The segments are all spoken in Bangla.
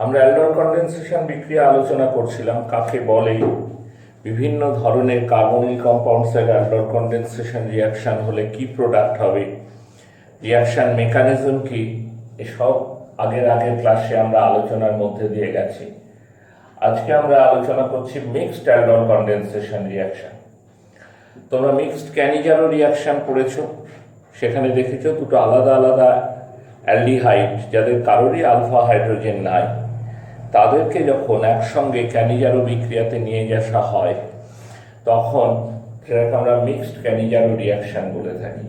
আমরা অ্যালডোল কনডেনসেশন বিক্রিয়া আলোচনা করছিলাম, কাকে বলে, বিভিন্ন ধরনের কার্বনিল কম্পাউন্ডসের অ্যালডোল কনডেনসেশন রিয়াকশান হলে কি প্রোডাক্ট হবে, রিয়াকশান মেকানিজম কি, এসব আগের ক্লাসে আমরা আলোচনার মধ্যে দিয়ে গেছি। আজকে আমরা আলোচনা করছি মিক্সড অ্যালডোল কনডেনসেশন রিয়াকশান। তোমরা মিক্সড ক্যানিজারো রিয়াকশান পড়েছো, সেখানে দেখেছো দুটো আলাদা আলাদা অ্যালডিহাইড যাদের কারোরই আলফা হাইড্রোজেন নাই, তাদেরকে যখন একসঙ্গে ক্যানিজারো বিক্রিয়াতে নিয়ে আসা হয় তখন সেটাকে আমরা মিক্সড ক্যানিজারো রিয়াকশান বলে থাকি।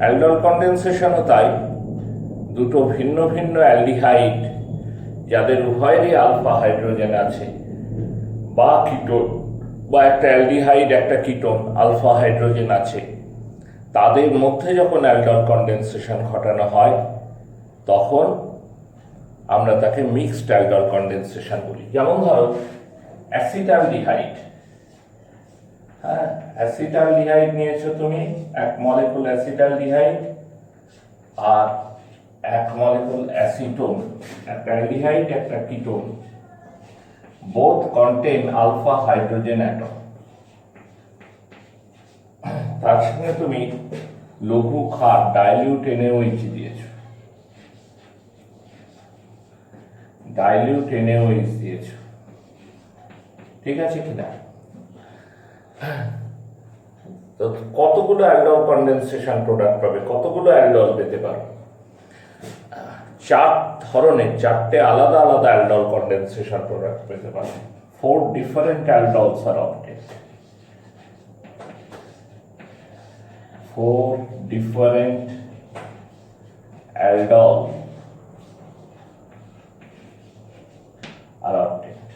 অ্যালডোল কনডেনসেশনও তাই, দুটো ভিন্ন ভিন্ন অ্যালডিহাইড যাদের উভয়েরই আলফা হাইড্রোজেন আছে বা কিটোন, বা একটা অ্যালডিহাইড একটা কিটোন আলফা হাইড্রোজেন আছে, তাদের মধ্যে যখন অ্যালডোল কনডেনসেশন ঘটানো হয় তখন আমরা তাকে মিক্সড অ্যালডোল কনডেনসেশন বলি। যেমন ধরো অ্যাসিটালডিহাইড, অ্যাসিটালডিহাইড নিয়েছো তুমি, এক মলিকুল অ্যাসিটালডিহাইড আর এক মলিকুল অ্যাসিটোন, একটা অ্যালডিহাইড একটা ketone, both contain alpha hydrogen atom. তার সঙ্গে তুমি লঘু ক্ষার ডাইলিউট NaOH দিয়েছো, ডাইলিউট NaOH দিয়েছো, ঠিক আছে কিনা? তো কতগুলো অ্যালডোল কনডেনসেশন প্রোডাক্ট পাবে, কতগুলো অ্যালডোল পেতে পারো? চার ধরনের, চারটে আলাদা আলাদা অ্যালডোল কনডেনসেশন প্রোডাক্ট পেতে পারো। 4 different aldols are obtained. 4 different aldols are obtained.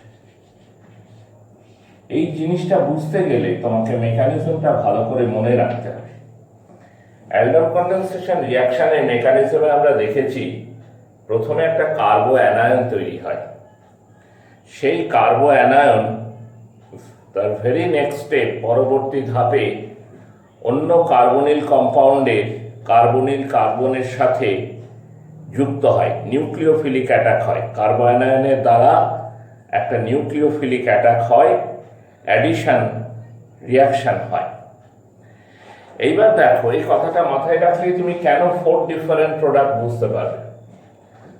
এই জিনিসটা বুঝতে গেলে তোমাকে মেকানিজমটা ভালো করে মনে রাখতে হবে। অ্যালডোল কনডেনসেশন রিয়াকশনের মেকানিজমে আমরা দেখেছি প্রথমে একটা কার্বো অ্যানায়ন তৈরি হয়, সেই কার্বো অ্যানায়ন তার ভেরি নেক্সট স্টেপ, পরবর্তী ধাপে অন্য কার্বনিল কম্পাউন্ডের কার্বনিল কার্বনের সাথে যুক্ত হয়, নিউক্লিওফিলিক অ্যাটাক হয়, কার্বো অ্যানায়নের দ্বারা একটা নিউক্লিওফিলিক অ্যাটাক হয়, অ্যাডিশন রিয়াকশন হয়। এইবার দেখো, এই কথাটা মাথায় রাখলে তুমি কেন 4 ডিফারেন্ট প্রোডাক্ট বুঝতে পারবে।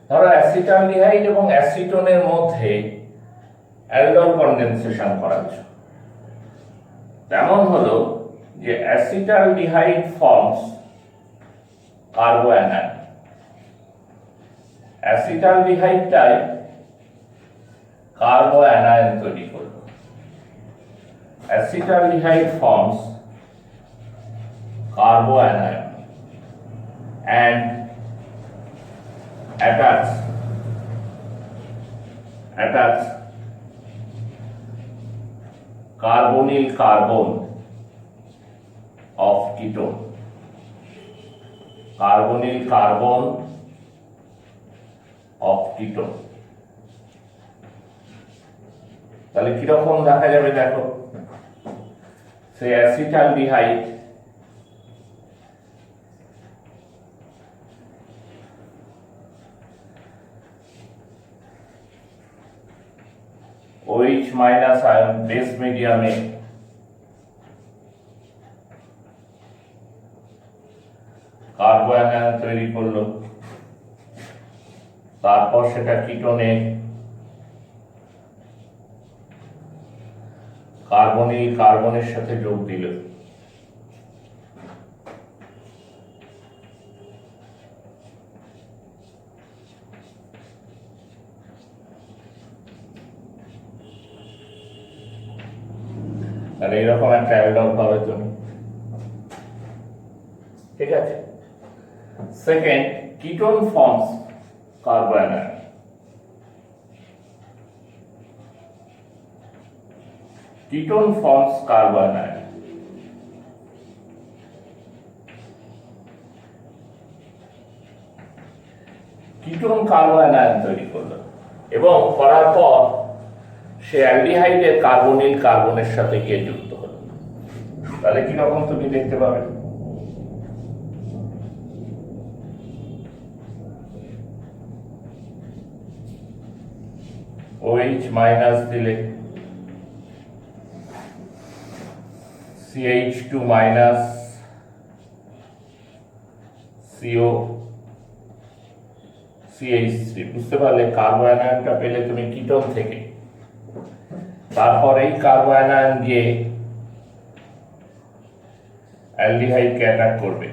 ধরো অ্যাসিটালডিহাইড এবং অ্যাসিটোনের মধ্যে অ্যালডোল কনডেনসেশন করাচ্ছ, তেমন হলো যে অ্যাসিটালডিহাইড ফর্মস কার্বো অ্যানায়ন, অ্যাসিটালডিহাইডটাই কার্বো অ্যানায়ন তৈরি করলো, acetaldehyde forms কার্বো anion and attach carbonyl carbon of ketone, carbonyl carbon of ketone। তাহলে কিরকম দেখা যাবে দেখো, সেই acetaldehyde OH minus ion base মিডিয়ামে কার্বো অ্যানায়ন তৈরি করলো, তারপর সেটা কিটোনে কার্বনিল কার্বনের সাথে যোগ দিল, আর এইরকম একটা অ্যালডোল পাবে তুমি, ঠিক আছে। Second, ketone forms কার্বো anion, ketone forms কার্বো anion, ketone কার্বো anion তৈরি করলো এবং করার পর সে অ্যালডিহাইডের কার্বনিল কার্বনের সাথে গিয়ে যুক্ত হলো। তাহলে কিরকম তুমি দেখতে পাবে, OH মাইনাস দিলে CH2 মাইনাস CO CH3, বুঝতে পারলে? কার্বো আয়নটা পেলে তুমি কিটোন থেকে, তারপর এই কার্বো আয়ন গিয়ে অ্যালডিহাইডকে অ্যাটাক করবে,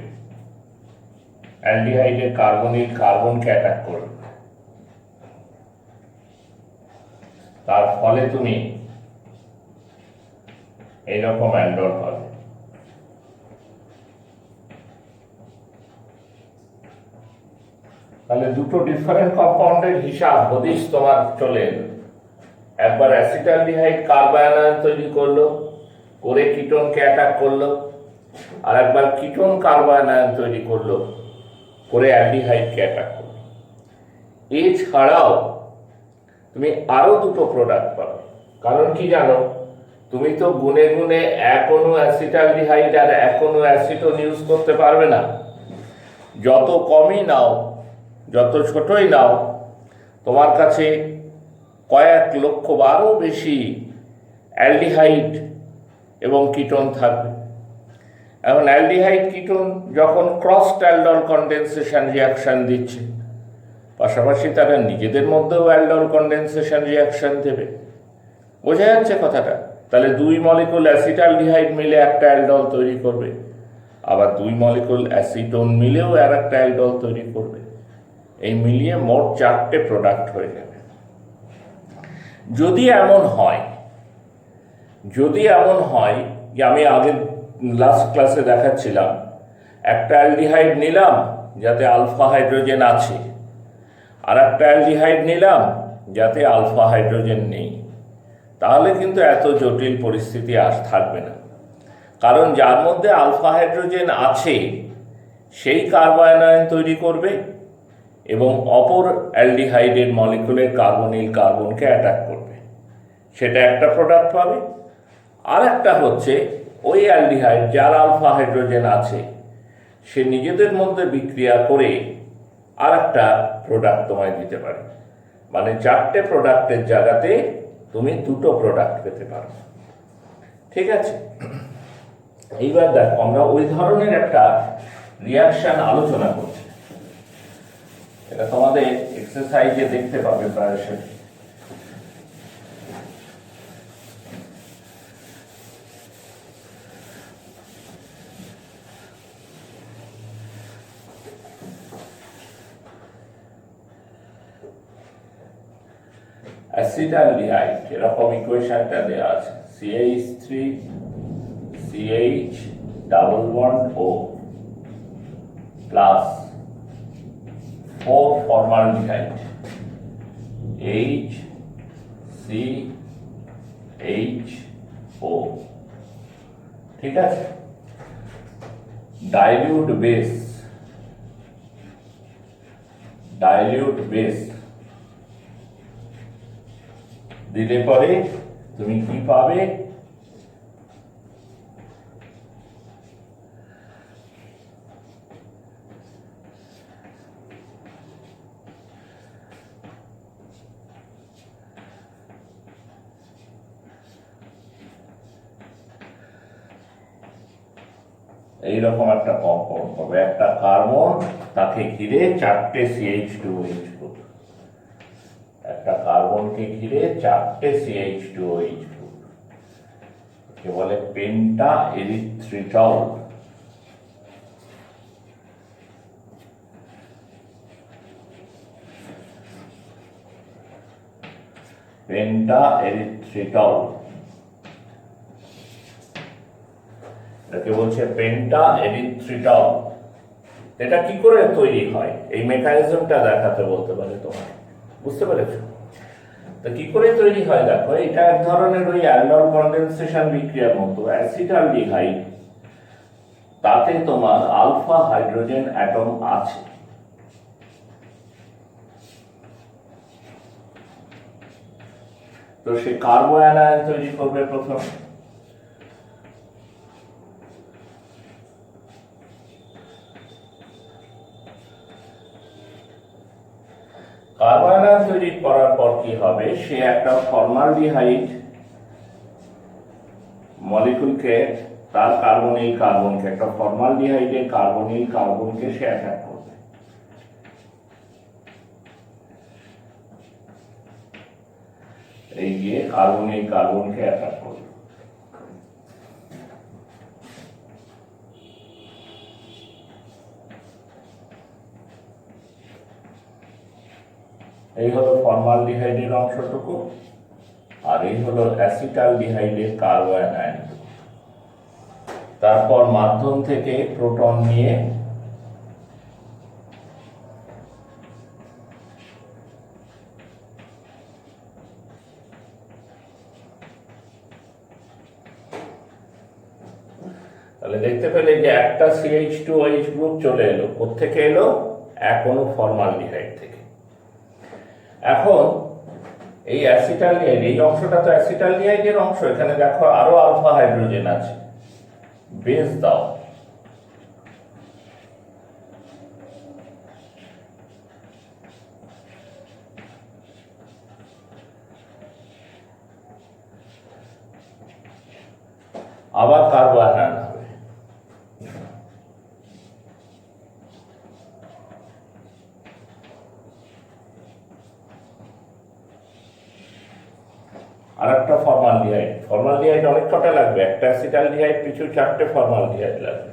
অ্যালডিহাইডের কার্বনিল কার্বনকে অ্যাটাক করবে, তার ফলে তুমি এইরকম অ্যালডল পাবে। তাহলে দুটো ডিফারেন্ট কম্পাউন্ডের হিসাব হদিশ তোমার চলে এলো। একবার অ্যাসিটালডিহাইড কার্বায়ন তৈরি করলো, করে কিটোনকে অ্যাটাক করলো, আর একবার কিটোন কার্বায়ন তৈরি করলো, করে অ্যালডিহাইডকে অ্যাটাক করলো। এছাড়াও তুমি আরো দুটো প্রোডাক্ট পাবে। কারণ কি জানো, তুমি তো গুনে গুনে এক অণু অ্যাসিটালডিহাইড আর এক অণু অ্যাসিটোন ইউজ করতে পারবে না। যত কমই নাও, যত ছোটই নাও, তোমার কাছে কয়েক লক্ষ বারও বেশি অ্যালডিহাইড এবং কিটোন থাকবে। এখন অ্যালডিহাইড কিটোন যখন ক্রস অ্যালডল কনডেনসেশন রিয়াকশন দিচ্ছে, পাশাপাশি তারা নিজেদের মধ্যেও অ্যালডল কনডেনসেশন রিয়াকশন দেবে। বোঝা যাচ্ছে কথাটা? তাহলে দুই মলিকুল অ্যাসিটালডিহাইড মিলে একটা অ্যালডল তৈরি করবে, আবার দুই মলিকুল অ্যাসিটোন মিলেও আর একটা অ্যালডল তৈরি করবে। এই মিলিয়ে মোট 4টে প্রোডাক্ট হয়ে যাবে। যদি এমন হয় যে আমি আগের লাস্ট ক্লাসে দেখাচ্ছিলাম, একটা অ্যালডিহাইড নিলাম যাতে আলফা হাইড্রোজেন আছে, আর একটা অ্যালডিহাইড নিলাম যাতে আলফা হাইড্রোজেন নেই, তাহলে কিন্তু এত জটিল পরিস্থিতি আর থাকবে না। কারণ যার মধ্যে আলফা হাইড্রোজেন আছে সেই কার্বায়ন তৈরি করবে এবং অপর অ্যালডিহাইডের মলিকুলের কার্বনিল কার্বনকে অ্যাটাক করবে, সেটা একটা প্রোডাক্ট পাবে। আর একটা হচ্ছে ওই অ্যালডিহাইড যার আলফা হাইড্রোজেন আছে, সে নিজেদের মধ্যে বিক্রিয়া করে আর একটা প্রোডাক্ট তোমায় দিতে পারে। মানে 4টে প্রোডাক্টের জায়গাতে তুমি 2টো প্রোডাক্ট পেতে পারো। ঠিক আছে? এইবার দেখো, আমরা ওই ধরনের একটা রিয়াকশন আলোচনা করছি। এটা তোমাদের এক্সারসাইজে দেখতে পাবে প্রায়শই। অ্যাসিটালডিহাইড এরকম ইকুয়েশনটা দেওয়া আছে, CH3 CH double bond O plus 4 formaldehyde HCHO। ঠিক আছে? ডাইলিউট বেস দিলে পরে তুমি কি পাবে? এইরকম একটা কম্পাউন্ড পাবে, একটা কার্বন, তাকে ঘিরে 4টে CH2OH গ্রুপ, একটা কার্বনকে ঘিরে 4টে CH2OH গ্রুপ, কে বলে পেন্টা এরিথ্রিটল। পেন্টা এরিথ্রিটল, এটাকে বলছে পেন্টা এরিথ্রিটল। এটা কি করে তৈরি হয়, এই মেকানিজমটা দেখাতে বলতে পারে তোমার। বুঝতে পেরেছো? তো কি করে তৈরি হয় দেখো, এটা এক ধরনের ওই অ্যালডল কনডেনসেশন বিক্রিয়ার মতো। অ্যাসিটালডিহাইড, তাতে তোমার আলফা হাইড্রোজেন অ্যাটম আছে, তো সে কার্বো অ্যানায়ন তৈরি করবে প্রথম। কার্বো অ্যানায়ন তৈরি করার পর কি হবে, সে একটা ফর্মালডিহাইড মলিকুলকে, তার কার্বনিল কার্বনকে, একটা ফর্মালডিহাইডের কার্বনিল কার্বনকে সে অ্যাটাক করবে। এই গিয়ে কার্বনিল কার্বনকে অ্যাটাক করবে। এই হলো ফর্মালডিহাইডের অংশটুকু, আর এই হলো অ্যাসিটালডিহাইডের কার্বন। তারপর মাধ্যম থেকে প্রোটন নিয়ে তাহলে দেখতে পেলে যে একটা CH2OH গ্রুপ চলে এলো। কোত্থেকে এলো? এক অণু ফর্মালডিহাইড থেকে। এখন এই অ্যাসিটালডিহাইড, এই অংশটা তো অ্যাসিটালডিহাইডের অংশ। এখানে দেখো আরো আলফা হাইড্রোজেন আছে, বেস দাও। আবার কার্বোআনায়ন হবে। আর একটা ফর্মালডিহাইড। ফর্মালডিহাইড অনেক কটা লাগবে, একটা অ্যাসিটালডিহাইড পিছু 4টে ফর্মালডিহাইড লাগবে।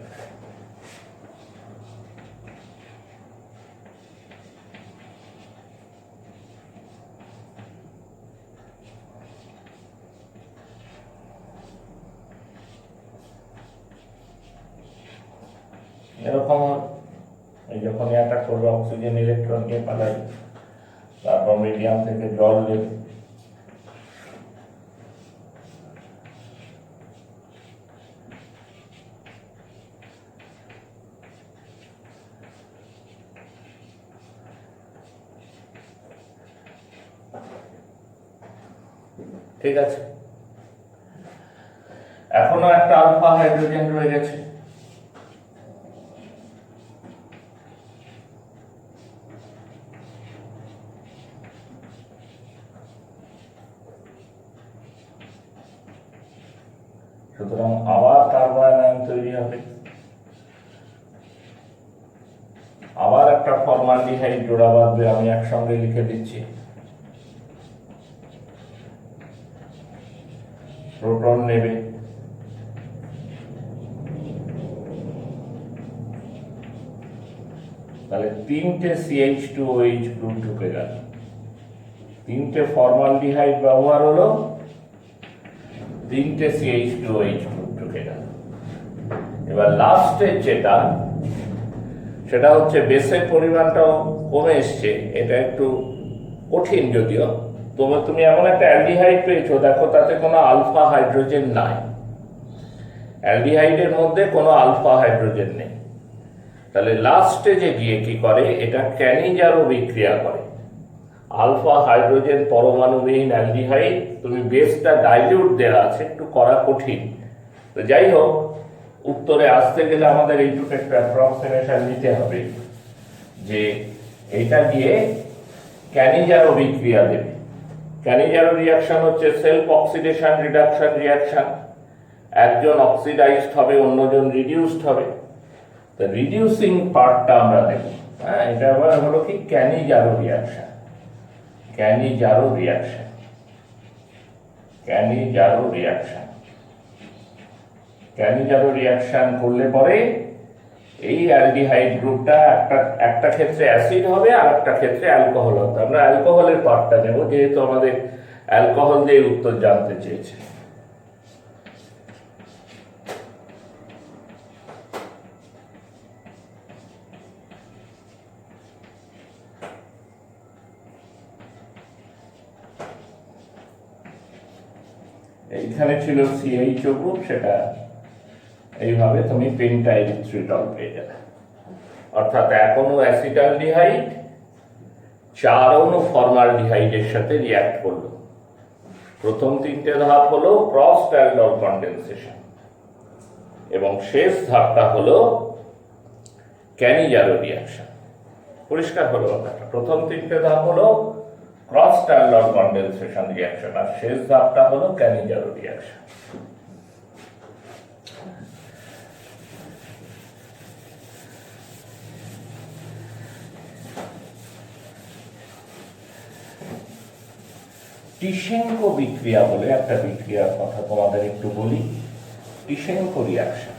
এরকম এই যখন অ্যাটাক করবে অক্সিজেন ইলেকট্রন নিয়ে পালাবে, তারপর মিডিয়াম থেকে জল নেবে। ঠিক আছে, এখনো একটা আলফা হাইড্রোজেন রয়ে গেছে। সুতরাং আবার কার্বোআনায়ন তৈরি হবে। আবার একটা ফর্মালডিহাইড জোড়া বাঁধবে, আমি একসঙ্গে লিখে দিচ্ছি। প্রোটন নেবে, তাহলে 3টে CH2OH গ্রুপ ঢুকে গেল। 3টে ফর্মালডিহাইড ব্যবহার হলো, 3টে CH2OH গ্রুপ ঢুকে গেল। এবার লাস্টের যেটা, সেটা হচ্ছে বেসের পরিমাণটাও কমে এসছে। এটা একটু কঠিন যদিও, তবে তুমি এমন একটা অ্যালডিহাইড পেয়েছো, দেখো তাতে কোনো আলফা হাইড্রোজেন নাই। অ্যালডিহাইডের মধ্যে কোনো আলফা হাইড্রোজেন নেই। তাহলে লাস্ট স্টেজে গিয়ে কি করে, এটা ক্যানিজারো বিক্রিয়া করে। আলফা হাইড্রোজেন পরমাণুবিহীন অ্যালডিহাইড, তুমি বেসটা ডাইলিউট দেওয়া আছে, একটু করা কঠিন। তো যাই হোক, উত্তরে আসতে গেলে আমাদের এইটুকু একটা অ্যাপ্রক্সিমেশন নিতে হবে যে এটা দিয়ে ক্যানিজারো বিক্রিয়া দেবে। ক্যানিজারো রিয়াকশন হচ্ছে সেলফ অক্সিডেশন রিডাকশন রিয়াকশন। একজন অক্সিডাইজড হবে, অন্যজন রিডিউসড হবে। তো রিডিউসিং পার্টটা আমরা দেব। হ্যাঁ, এটা আবার হলো কি Cannizzaro reaction. Cannizzaro reaction, Cannizzaro reaction. Cannizzaro reaction করলে পরে এই অ্যালডিহাইড গ্রুপটা একটা ক্ষেত্রে অ্যাসিড হবে, আর একটা ক্ষেত্রে অ্যালকোহল হবে। আমরা অ্যালকোহলের পার্টটা নেব, যেহেতু আমাদের অ্যালকোহল দিয়ে উত্তর জানতে চেয়েছে। এইখানে ছিল CHO গ্রুপ, সেটা এইভাবে তুমি পেন্টাইরিথ্রিটল পেয়ে যাবে। অর্থাৎ এক অণু অ্যাসিটালডিহাইড 4 অণু ফর্মালডিহাইডের সাথে রিঅ্যাক্ট করলো। প্রথম 3টে ধাপ হলো ক্রসড অ্যালডল কন্ডেনসেশন, এবং শেষ ধাপটা হলো ক্যানিজারো রিয়াকশন। পরিষ্কার হলো ব্যাপারটা। প্রথম 3টে ধাপ হলো ক্রস স্ট্যান্ডার্ড কন্ডেনসেশন রিয়াকশন, আর শেষ ধাপটা হলো ক্যানিজারো রিয়াকশন। টিশেনকো বিক্রিয়া বলে একটা বিক্রিয়ার কথা তোমাদের একটু বলি। টিশেনকো রিয়াকশন,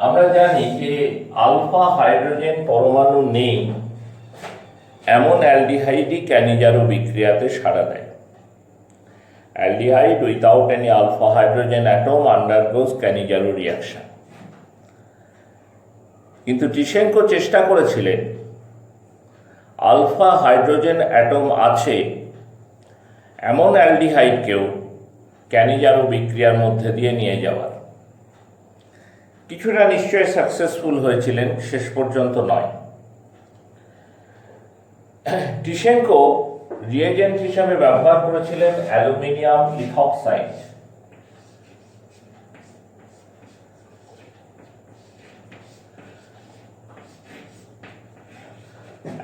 আমরা জানি যে আলফা হাইড্রোজেন পরমাণু নেই এমন অ্যালডিহাইডই ক্যানিজারো বিক্রিয়াতে সাড়া দেয়। Aldehyde without any alpha hydrogen atom undergoes Cannizzaro reaction. কিন্তু টিশেনকো চেষ্টা করেছিলেন আলফা হাইড্রোজেন অ্যাটম আছে এমন অ্যালডিহাইডকেও ক্যানিজারো বিক্রিয়ার মধ্যে দিয়ে নিয়ে যাওয়ার। কিছুটা নিশ্চয়ই সাকসেসফুল হয়েছিলেন, শেষ পর্যন্ত নয়। টিশেনকো রিয়েজেন্ট হিসাবে ব্যবহার করেছিলেন অ্যালুমিনিয়াম ইথক্সাইড।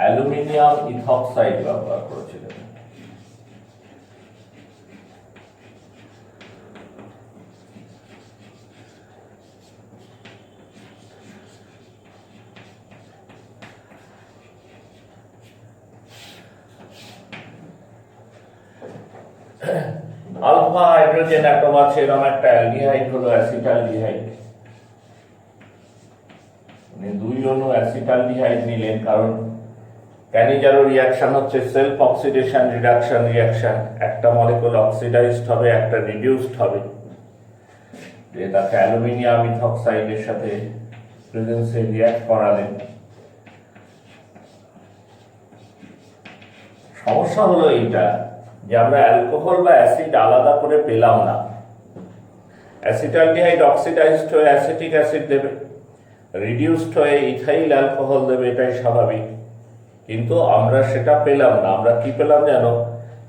অ্যালুমিনিয়াম ইথক্সাইড ব্যবহার করেছিলেন। আলফা হাইড্রোজেন অ্যাটম আছে এরকম একটা অ্যালডিহাইড হলো অ্যাসিটালডিহাইড। দুই অণু অ্যাসিটালডিহাইড নিলেন, কারণ ক্যানিজারো রিয়াকশন হচ্ছে সেলফ অক্সিডেশন রিডাকশন রিয়াকশন। একটা মলিকুল অক্সিডাইজড হবে, একটা রিডিউসড হবে। তাকে অ্যালুমিনিয়াম ইথক্সাইডের সাথে প্রেজেন্সে রিয়াক্ট করালেন। সমস্যা হলো এইটা যে আমরা অ্যালকোহল বা অ্যাসিড আলাদা করে পেলাম না। অ্যাসিটালডিহাইড অক্সিডাইজড হয়ে অ্যাসিটিক অ্যাসিড দেবে, রিডিউসড হয়ে ইথাইল অ্যালকোহল দেবে, এটাই স্বাভাবিক। কিন্তু আমরা সেটা পেলাম না। আমরা কি পেলাম জানো?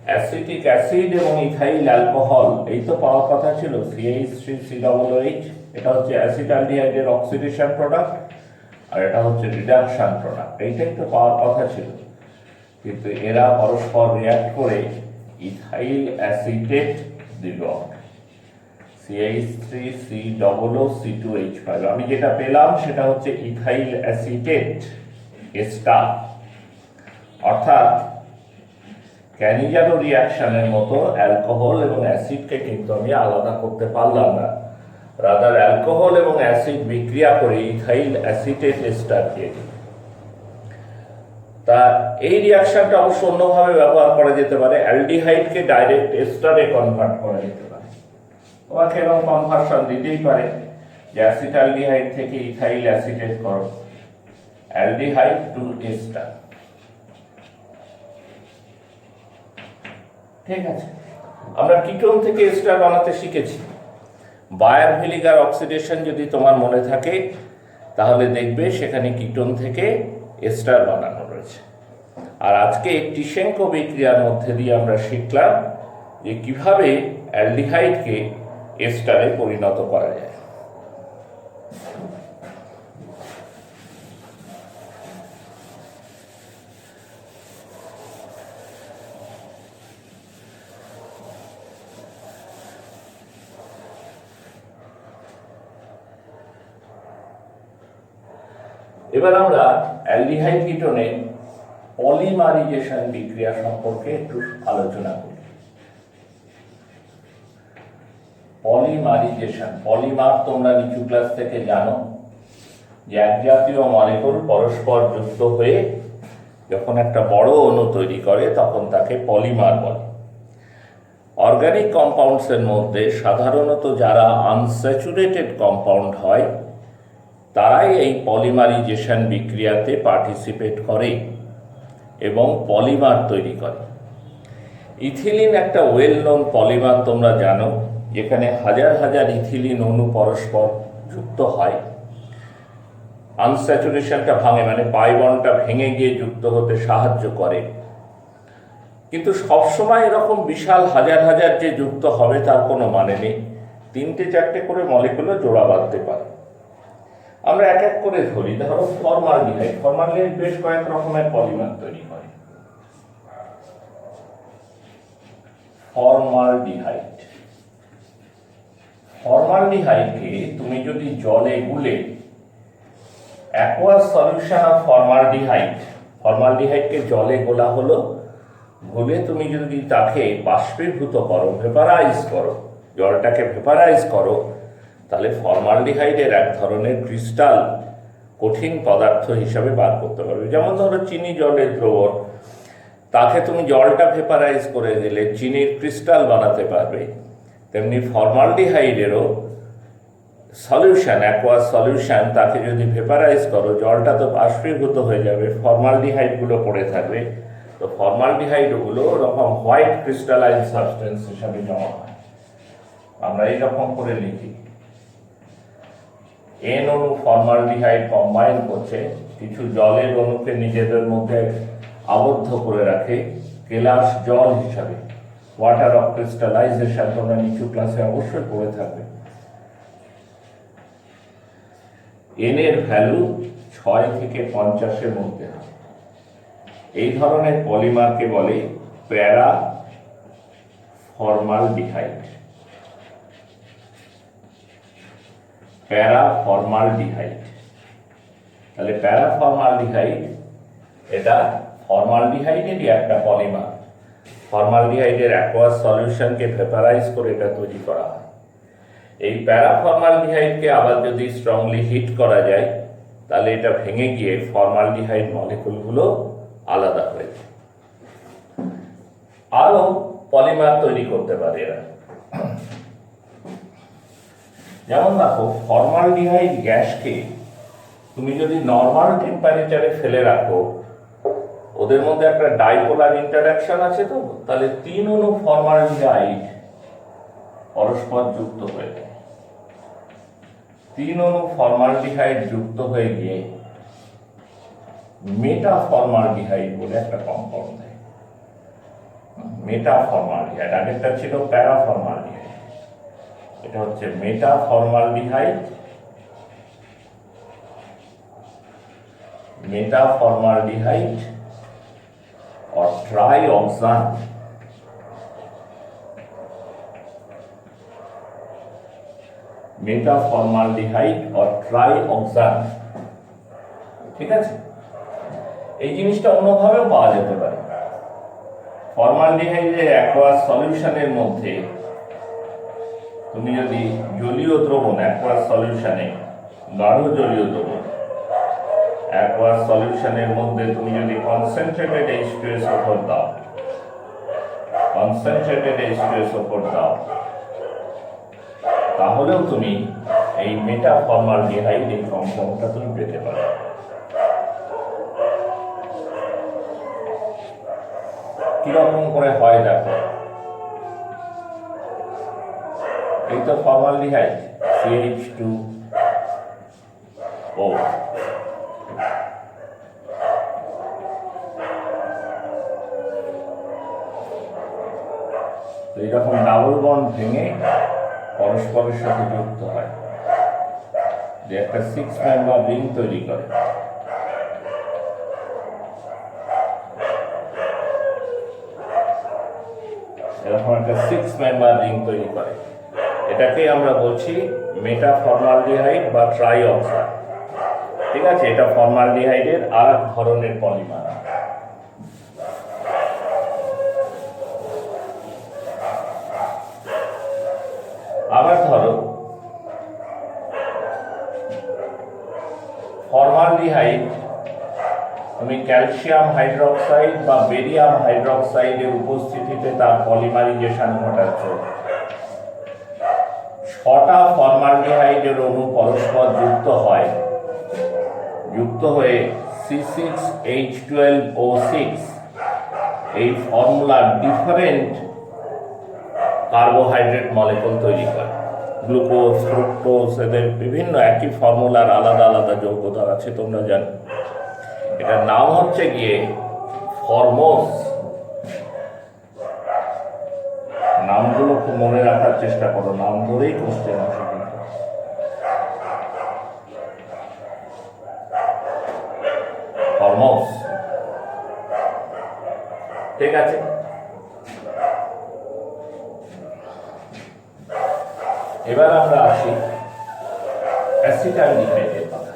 অ্যাসিটিক অ্যাসিড এবং ইথাইল অ্যালকোহল, এই তো পাওয়ার কথা ছিল। CH3COOH, এটা হচ্ছে অ্যাসিটালডিহাইডের অক্সিডেশন প্রোডাক্ট, আর এটা হচ্ছে রিডাকশন প্রোডাক্ট। এইটাই তো পাওয়ার কথা ছিল। কিন্তু এরা পরস্পর রিয়াক্ট করে ইথাইল অ্যাসিটেট দিল, CH3COOC2H5। আমি যেটা পেলাম সেটা হচ্ছে ইথাইল অ্যাসিটেট এস্টার। অর্থাৎ ক্যানিজারো রিয়াকশনের মতো অ্যালকোহল এবং অ্যাসিডকে কিন্তু আমি আলাদা করতে পারলাম না। রাদার অ্যালকোহল এবং অ্যাসিড বিক্রিয়া করে ইথাইল অ্যাসিটেট এস্টার দিয়ে দিই। তা এই রিয়াকশনটা অবশ্য অন্যভাবে ব্যবহার করা যেতে পারে। অ্যালডিহাইডকে ডাইরেক্ট এস্টারে কনভার্ট করা যেতে পারে। তোমাকে এরকম কনভার্সন দিতেই পারে যে অ্যাসিটালডিহাইড থেকে ইথাইল অ্যাসিটেট করো, অ্যালডিহাইড টু এস্টার। ঠিক আছে, আমরা কিটোন থেকে এস্টার বানাতে শিখেছি। বায়ার ভিলিগার অক্সিডেশন যদি তোমার মনে থাকে তাহলে দেখবে সেখানে কিটোন থেকে এস্টার বানানো রয়েছে। আর আজকে টিশেনকো বিক্রিয়ার মধ্যে দিয়ে আমরা শিখলাম যে কিভাবে অ্যালডিহাইডকে এস্টারে পরিণত করা যায়। এবার আমরা অ্যালডিহাইড কিটোনের পলিমারিজেশন বিক্রিয়া সম্পর্কে একটু আলোচনা করি। পলিমারিজেশন, পলিমার তোমরা নিচু ক্লাস থেকে জানো যে এক জাতীয় মলিকুল পরস্পর যুক্ত হয়ে যখন একটা বড় অণু তৈরি করে তখন তাকে পলিমার বলে। অর্গানিক কম্পাউন্ডসের মধ্যে সাধারণত যারা আনস্যাচুরেটেড কম্পাউন্ড হয় তারাই এই পলিমারিজেশন বিক্রিয়াতে পার্টিসিপেট করে এবং পলিমার তৈরি করে। ইথিলিন একটা ওয়েল নোন পলিমার, তোমরা জানো, যেখানে হাজার হাজার ইথিলিন অণু পরস্পর যুক্ত হয়, আনস্যাচুরেশনটা ভাঙে, মানে পাই বন্ডটা ভেঙে গিয়ে যুক্ত হতে সাহায্য করে। কিন্তু সবসময় এরকম বিশাল হাজার হাজার যে যুক্ত হবে তার কোনো মানে নেই। 3-4টে করে মলিকুলও জোড়া বাঁধতে পারে। আমরা এক এক করে ধরি। ধরো ফর্মালডিহাইড। ফর্মালডিহাইড বেশ কয়েক রকমের পলিমার তৈরি করে। ফর্মালডিহাইড, ফর্মালডিহাইডকে তুমি যদি জলে গুলে অ্যাকোয়াস সলিউশন অফ ফর্মালডিহাইড, ফর্মালডিহাইডকে জলে গোলা হলো, গুলে তুমি যদি তাকে বাষ্পীভূত করো, ভেপারাইজ করো, জলটাকে ভেপারাইজ করো, তাহলে ফর্মালডিহাইডের এক ধরনের ক্রিস্টাল কঠিন পদার্থ হিসাবে বার করতে পারবে। যেমন ধরো চিনি জলের দ্রবণ, তাকে তুমি জলটা ভেপারাইজ করে দিলে চিনির ক্রিস্টাল বানাতে পারবে। তেমনি ফর্মালডিহাইডেরও সলিউশন, অ্যাকোয়াস সলিউশন, তাকে যদি ভেপারাইজ করো, জলটা তো বাষ্পীভূত হয়ে যাবে, ফর্মালডিহাইডগুলো পড়ে থাকবে। তো ফর্মালডিহাইডগুলো ওরকম হোয়াইট ক্রিস্টালাইন সাবস্টেন্স হিসাবে জমা হয়। আমরা এইরকম করে লিখি, এন অণু ফর্মালডিহাইড কম্বাইন করছে, কিছু জলের অণুকে নিজেদের মধ্যে আবদ্ধ করে রাখে কেলাস জল হিসাবে, ওয়াটার অফ ক্রিস্টালাইজেশন, তোমরা নিচু ক্লাসে অবশ্যই পড়ে থাকবে। এন এর ভ্যালু 6 থেকে 50-এর মধ্যে হয়। এই ধরনের পলিমারকে বলে প্যারা ফর্মালডিহাইড। প্যারা ফর্মালডিহাইড, তাহলে প্যারা ফর্মালডিহাইড এটা ফর্মালডিহাইডেরই একটা পলিমার। ফর্মালডিহাইডের অ্যাকোয়াস সলিউশনকে ভেপারাইজ করে এটা তৈরি করা হয়। এই প্যারা ফর্মালডিহাইডকে আবার যদি স্ট্রংলি হিট করা যায়, তাহলে এটা ভেঙে গিয়ে ফর্মালডিহাইড মলিকুলগুলো আলাদা হয়ে যায়। আরো পলিমার তৈরি করতে পারে এরা। যেমন দেখো, ফর্মালডিহাইড গ্যাসকে তুমি যদি নর্মাল টেম্পারেচারে ফেলে রাখো, ওদের মধ্যে একটা ডাইপোলার ইন্টারঅ্যাকশন আছে, তো তাহলে 3 অণু ফর্মালডিহাইড পরস্পর যুক্ত হয়ে যায়। 3 অণু ফর্মালডিহাইড যুক্ত হয়ে গিয়ে মেটাফর্মালডিহাইড বলে একটা কম্পাউন্ড দেয়। মেটাফর্মালডিহাইড, আগেরটা ছিল প্যারাফর্মালডিহাইড, এটা হচ্ছে মেটাফর্মালডিহাইড। মেটাফর্মালডিহাইড और ट्राइऑक्सान, মেটাফর্মালডিহাইড और ট্রাইঅক্সান। ঠিক আছে, এই জিনিসটা অন্যভাবেও পাওয়া যেতে পারে। ফর্মালডিহাইডের অ্যাকোয়াস সলিউশনের মধ্যে তুমি যদি জলীয় দ্রবণ, অ্যাকোয়াস সলিউশনে গাঢ় জলীয় দ্রবণ, অ্যাকোয়াস সলিউশনের মধ্যে তুমি যদি কনসেন্ট্রেটেড H2SO4 দাও, কনসেন্ট্রেটেড H2SO4 দাও, তাহলেও তুমি এই মেটাফর্মালডিহাইড এই কম্পাউন্ডটা তুমি পেতে পারো। কিরকম করে হয় দেখো, এই তো ফর্মালডিহাইড CH2O, এইরকম ডাবল বন্ড ভেঙে পরস্পরের সাথে যুক্ত হয়, যে একটা 6 মেম্বার রিং তৈরি করে। এরকম একটা 6 মেম্বার রিং তৈরি করে, এটাকে আমরা বলছি মেটাফর্মালডিহাইড বা ট্রাইঅক্সান। ঠিক আছে, এটা ফর্মালডিহাইডের আর এক ধরনের পলিমার। আবার ধরো, ফর্মালডিহাইড তুমি ক্যালসিয়াম হাইড্রোক্সাইড বা বেরিয়াম হাইড্রোক্সাইডের উপস্থিতিতে তার পলিমারাইজেশন ঘটাচ্ছ। 6টা ফর্মালডিহাইডের অণু পরস্পর যুক্ত হয়, যুক্ত হয়ে C6H12O6 এই ফর্মুলার ডিফারেন্ট কার্বোহাইড্রেট মলিকুল তৈরি করে। গ্লুকোজ, ফ্রুক্টোজ, এদের বিভিন্ন একই ফর্মুলার আলাদা আলাদা যৌগতা আছে, তোমরা জানো। এটার নাম হচ্ছে গিয়ে ফরমোস। নামগুলো খুব মনে রাখার চেষ্টা করো, নাম ধরেই কোশ্চেন আসে কিন্তু। ফরমোস, ঠিক আছে। এবার আমরা আসি অ্যাসিটালডিহাইডের কথা।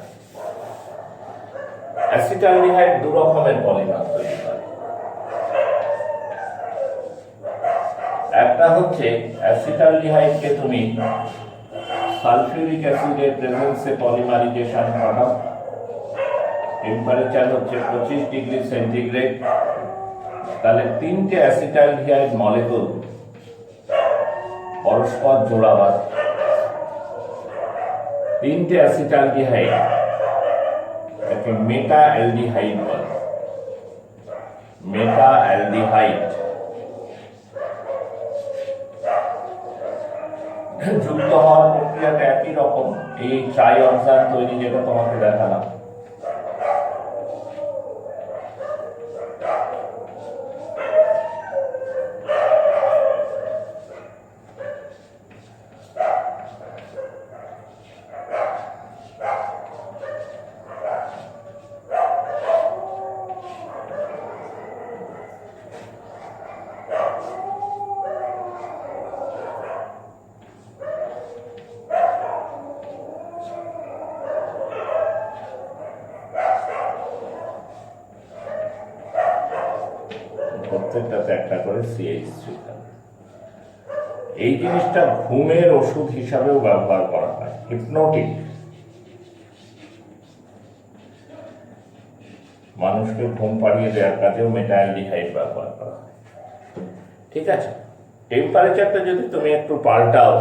অ্যাসিটালডিহাইড দু রকমের পলিমার তৈরি করে। একটা হচ্ছে অ্যাসিটালডিহাইডকে তুমি সালফিউরিক অ্যাসিডের প্রেজেন্সে পলিমারাইজেশন ঘটাও। টেম্পারেচার হচ্ছে 25 ডিগ্রি সেন্টিগ্রেড। তাহলে তিনটে অ্যাসিটালডিহাইড মলিকুল পরস্পর জোড়াবাদ। তিনটে অ্যাসিটালডিহাইড একে মেটা অ্যালডিহাইড বলে। মেটা অ্যালডিহাইড যুক্ত হওয়ার প্রক্রিয়াটা একই রকম। এই ট্রাইঅক্সান তৈরি, যেটা তোমাকে দেখালাম। প্রত্যেকটাতে একটা করে CH3 থাকে। এই জিনিসটা ঘুমের ওষুধ হিসাবেও ব্যবহার করা হয়, হিপনোটিক। মানুষকে ঘুম পাড়িয়ে দেওয়ার কাজেও মেটাঅ্যালডিহাইড ব্যবহার করা হয়, ঠিক আছে। টেম্পারেচারটা যদি তুমি একটু পাল্টাও,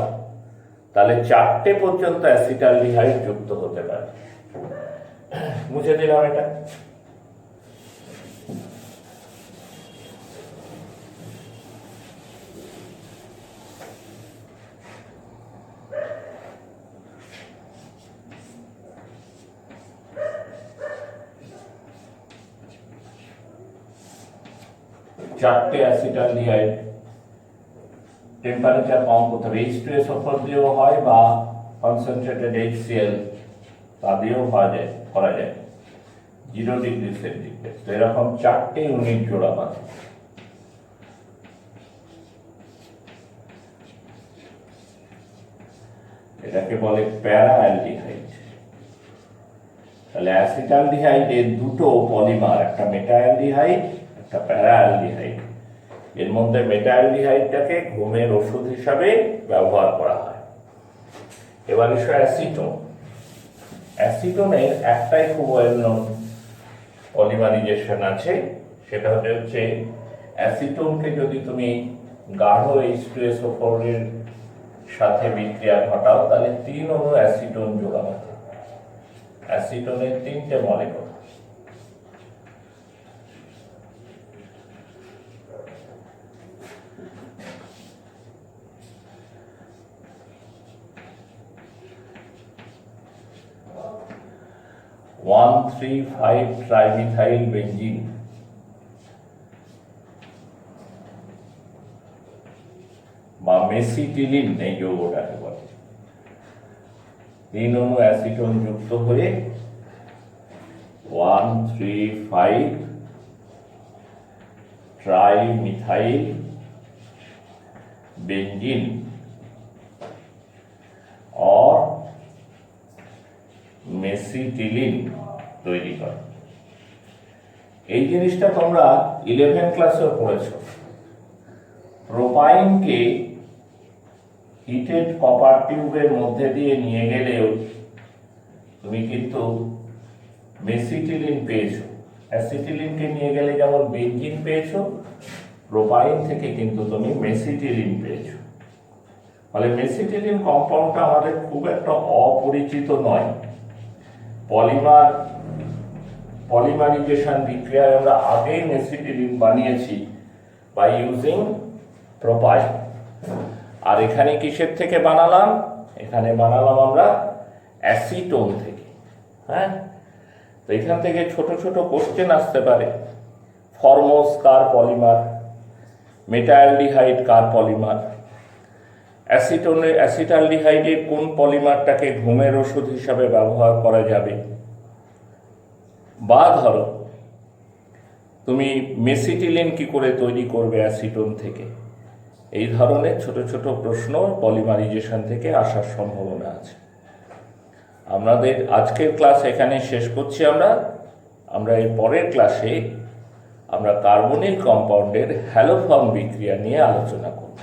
তাহলে 4টে পর্যন্ত অ্যাসিটালডিহাইড যুক্ত হতে পারে। মুছে দিলাম এটা। চারটে অ্যাসিটালডিহাইড টেম্পারেচার কম করতে হবে। H2SO4 দিয়েও হয়, বা কনসেন্ট্রেটেড HCl তা দিয়েও করা যায় 0 ডিগ্রি সেন্টিগ্রেড। তো এরকম 4টে ইউনিট জোড়াবাদ। এটাকে বলে প্যারা অ্যালডিহাইড। তাহলে অ্যাসিটালডিহাইডের দুটো পলিমার, একটা মেটা অ্যালডিহাইড, একটা প্যারা অ্যালডিহাইড। এর মধ্যে মেটা অ্যালডিহাইডটাকে ঘুমের ওষুধ হিসাবে ব্যবহার করা হয়। এবার এসো অ্যাসিটোন। অ্যাসিটোনের একটাই খুব ওয়েল নোন পলিমারাইজেশন আছে, সেটা হচ্ছে অ্যাসিটোনকে যদি তুমি গাঢ় H2SO4 এর সাথে বিক্রিয়া ঘটাও, তাহলে 3 অণু অ্যাসিটোন জোড়া হবে। অ্যাসিটোনের 3টে মলিকুল। ওয়ান 3,5 ট্রাইমিথাইল বেঞ্জিন, বা মেসিটিলিন এই যৌগটাকে বলে। 3 অণু অ্যাসিটোন যুক্ত হয়ে 1,3,5 ট্রাইমিথাইল বেঞ্জিন और মেসিটিলিন তৈরি করে। এই জিনিসটা তোমরা 11 ক্লাসেও পড়েছো। প্রোপাইনকে হিটেড কপার টিউবের মধ্যে দিয়ে নিয়ে গেলেও তুমি কিন্তু মেসিটিলিন পেয়েছো। অ্যাসিটিলিনকে নিয়ে গেলে যেমন বেঞ্জিন পেয়েছো, প্রোপাইন থেকে কিন্তু তুমি মেসিটিলিন পেয়েছো। ফলে মেসিটিলিন কম্পাউন্ডটা আমাদের খুব একটা অপরিচিত নয়। পলিমারাইজেশন বিক্রিয়ায় আমরা আগেই মেসিটিলিন বানিয়েছি বাই ইউজিং প্রোপাইন। আর এখানে কিসের থেকে বানালাম? এখানে বানালাম আমরা অ্যাসিটোন থেকে। হ্যাঁ, তো এখান থেকে ছোট ছোট কোশ্চেন আসতে পারে। ফরমোস কার পলিমার, মেটালডিহাইড কার পলিমার, অ্যাসিটালডিহাইডের কোন পলিমারটাকে ঘুমের ওষুধ হিসাবে ব্যবহার করা যাবে, বা ধরো তুমি মেসিটিলিন কি করে তৈরি করবে অ্যাসিটোন থেকে। এই ধরনের ছোট ছোট প্রশ্ন পলিমারাইজেশন থেকে আসার সম্ভাবনা আছে। আমাদের আজকের ক্লাস এখানে শেষ করছি। আমরা এর পরের ক্লাসে আমরা কার্বনিল কম্পাউন্ডের হ্যালোফর্ম বিক্রিয়া নিয়ে আলোচনা করব।